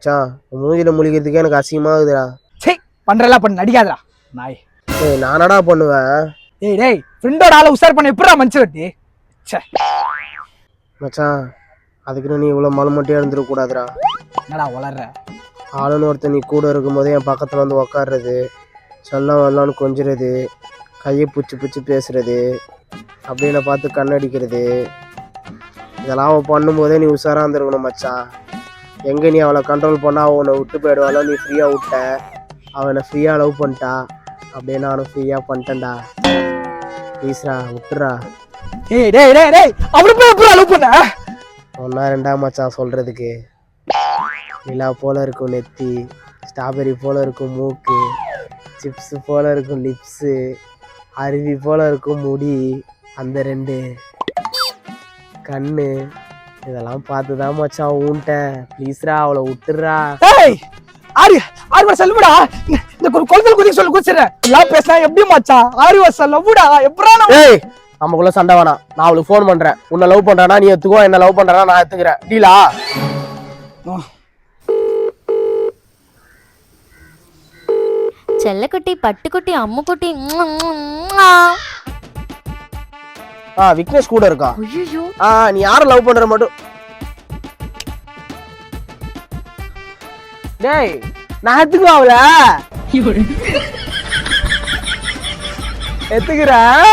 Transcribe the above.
மச்சான் மூஞ்சில முழிக்கிறதுக்கே எனக்கு அசிங்கமாகுதுடா. சே பண்றலாம் பண்ண நடிக்காதடா நாய். ஏய் நானடா பண்ணுவேன். டேய் ஃப்ரெண்டோட ஆளை உசார் பண்ண எப்படா மனுச்சு வெட்டி. சே மச்சான் அதுக்குன்னு நீ இவ்வளோ மலமட்டியாக இருந்துடக்கூடாதுடா. என்னடா வளர்ற ஆளுன்னு ஒருத்தர் நீ கூட இருக்கும்போதே என் பக்கத்தில் வந்து உக்காடுறது, செல்லம் வரலான்னு கொஞ்சிறது, கையை பிடிச்சி பேசுறது, அப்படியே என்னை பார்த்து கண்ணடிக்கிறது, இதெல்லாம் அவன் பண்ணும்போதே நீ உஷாராக இருந்திருக்கணும் மச்சான். எங்கே நீ அவளை கண்ட்ரோல் பண்ணால் அவள் உன்னை விட்டு போயிடுவாளோ, நீ ஃப்ரீயாக விட்ட, அவனை ஃப்ரீயாக லவ் பண்ணிட்டா, அப்படியே நானும் ஃப்ரீயாக பண்ணிட்டேன்டா. ப்ளீஸ்ரா விட்டுறா. ஏய் டேய் டேய் டேய் அவளை போய் எப்படா லவ் பண்ண? ஒன்றா ரெண்டா மச்சான் சொல்கிறதுக்கு. நிலா போல இருக்கும் நெத்தி, ஸ்ட்ராபெரி போல இருக்கும் மூக்கு, சிப்ஸு போல இருக்கும் லிப்ஸு, அருவி போல இருக்கும் முடி, அந்த 2 கண்ணு, இதெல்லாம் பார்த்து தான் மச்சான் ஊன்ட்டேன். ப்ளீஸ்ரா அவளை விட்டுறா. ஏய் ஆறு செல்லுடா. இந்த குளத்துல குதிக்க சொல்லி குதிச்சிடுறேன். எல்லாம் பேசினா எப்படி மச்சான்? 6 வருஷம் லவ்டா எப்படா? ஏய் நமக்குள்ள சண்டை வேணாம். நான் அவளுக்கு ஃபோன் பண்றேன். உன்னை லவ் பண்றானா நீ எடுத்துக்கோ, என்ன லவ் பண்றானா நான் எடுத்துக்கிறேன். டீலா? செல்லக்குட்டி பட்டுக்குட்டி அம்முக்குட்டி. விக்னேஷ் கூட இருக்கா? ஐயோ நீ யாரை லவ் பண்ற மட்டும். டேய் நான் எடுத்துக்குவா அவளை எடுத்துக்கிறேன்.